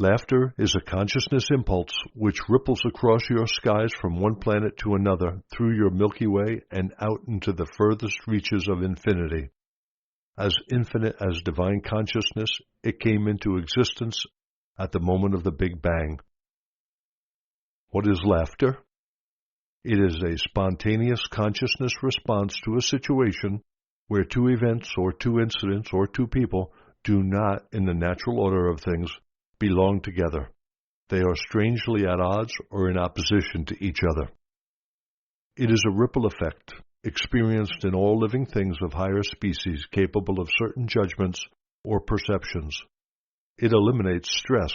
Laughter is a consciousness impulse which ripples across your skies from one planet to another, through your Milky Way, and out into the furthest reaches of infinity. As infinite as divine consciousness, it came into existence at the moment of the Big Bang. What is laughter? It is a spontaneous consciousness response to a situation where two events or two incidents or two people do not, in the natural order of things, belong together. They are strangely at odds or in opposition to each other. It is a ripple effect experienced in all living things of higher species capable of certain judgments or perceptions. It eliminates stress.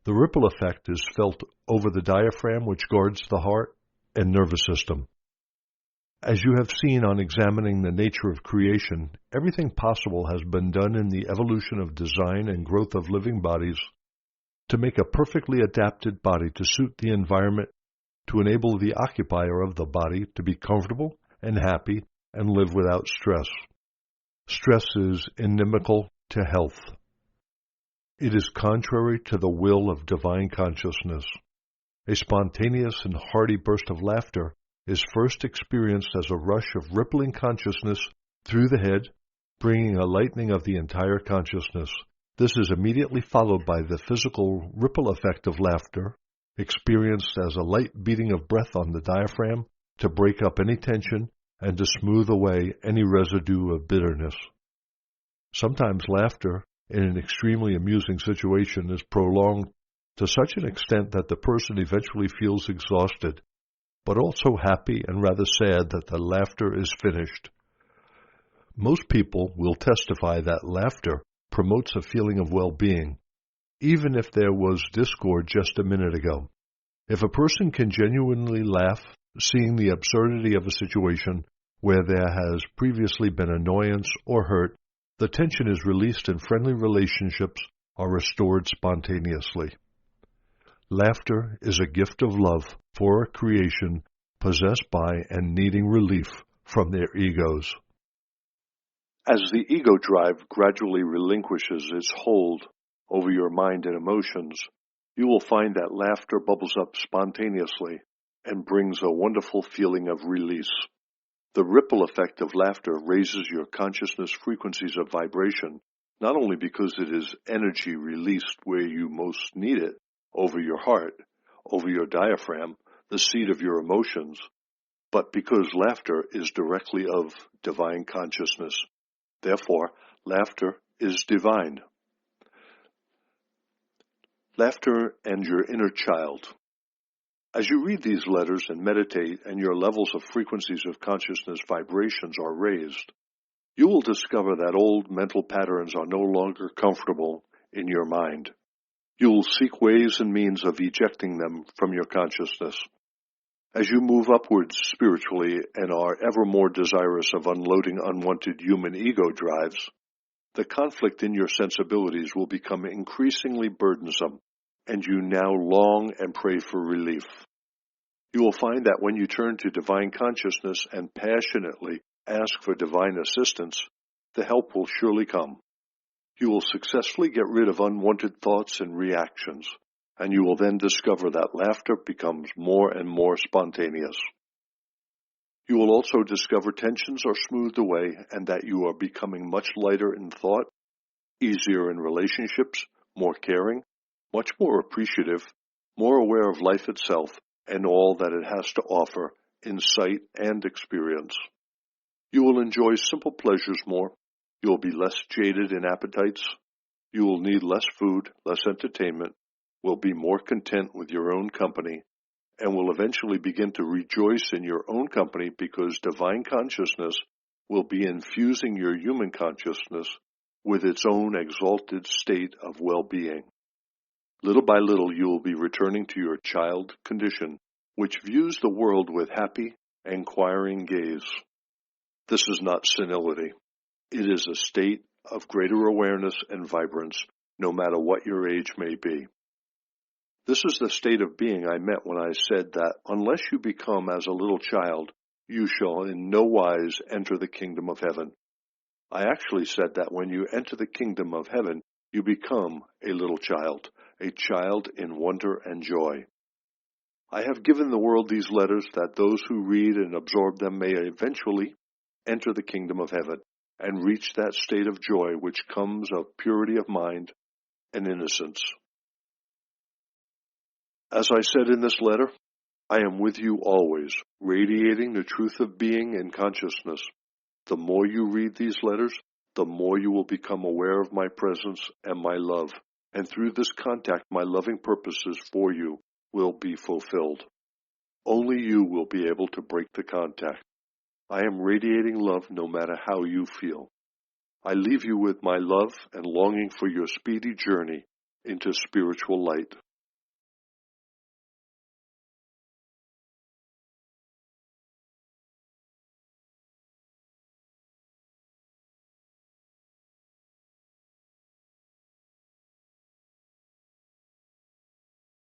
The ripple effect is felt over the diaphragm, which guards the heart and nervous system. As you have seen on examining the nature of creation, everything possible has been done in the evolution of design and growth of living bodies to make a perfectly adapted body to suit the environment, to enable the occupier of the body to be comfortable and happy and live without stress. Stress is inimical to health. It is contrary to the will of divine consciousness. A spontaneous and hearty burst of laughter is first experienced as a rush of rippling consciousness through the head, bringing a lightening of the entire consciousness. This is immediately followed by the physical ripple effect of laughter, experienced as a light beating of breath on the diaphragm to break up any tension and to smooth away any residue of bitterness. Sometimes laughter, in an extremely amusing situation, is prolonged to such an extent that the person eventually feels exhausted, but also happy and rather sad that the laughter is finished. Most people will testify that laughter promotes a feeling of well-being, even if there was discord just a minute ago. If a person can genuinely laugh, seeing the absurdity of a situation where there has previously been annoyance or hurt, the tension is released and friendly relationships are restored spontaneously. Laughter is a gift of love for a creation possessed by and needing relief from their egos. As the ego drive gradually relinquishes its hold over your mind and emotions, you will find that laughter bubbles up spontaneously and brings a wonderful feeling of release. The ripple effect of laughter raises your consciousness frequencies of vibration, not only because it is energy released where you most need it, over your heart, over your diaphragm, the seat of your emotions, but because laughter is directly of divine consciousness. Therefore, laughter is divine. Laughter and your inner child. As you read these letters and meditate and your levels of frequencies of consciousness vibrations are raised, you will discover that old mental patterns are no longer comfortable in your mind. You will seek ways and means of ejecting them from your consciousness. As you move upwards spiritually and are ever more desirous of unloading unwanted human ego drives, the conflict in your sensibilities will become increasingly burdensome, and you now long and pray for relief. You will find that when you turn to divine consciousness and passionately ask for divine assistance, the help will surely come. You will successfully get rid of unwanted thoughts and reactions, and you will then discover that laughter becomes more and more spontaneous. You will also discover tensions are smoothed away and that you are becoming much lighter in thought, easier in relationships, more caring, much more appreciative, more aware of life itself and all that it has to offer in sight and experience. You will enjoy simple pleasures more. You will be less jaded in appetites. You will need less food, less entertainment, will be more content with your own company, and will eventually begin to rejoice in your own company because divine consciousness will be infusing your human consciousness with its own exalted state of well-being. Little by little you will be returning to your child condition, which views the world with happy, inquiring gaze. This is not senility. It is a state of greater awareness and vibrance, no matter what your age may be. This is the state of being I meant when I said that unless you become as a little child, you shall in no wise enter the kingdom of heaven. I actually said that when you enter the kingdom of heaven, you become a little child, a child in wonder and joy. I have given the world these letters that those who read and absorb them may eventually enter the kingdom of heaven and reach that state of joy which comes of purity of mind and innocence. As I said in this letter, I am with you always, radiating the truth of being and consciousness. The more you read these letters, the more you will become aware of my presence and my love, and through this contact my loving purposes for you will be fulfilled. Only you will be able to break the contact. I am radiating love no matter how you feel. I leave you with my love and longing for your speedy journey into spiritual light.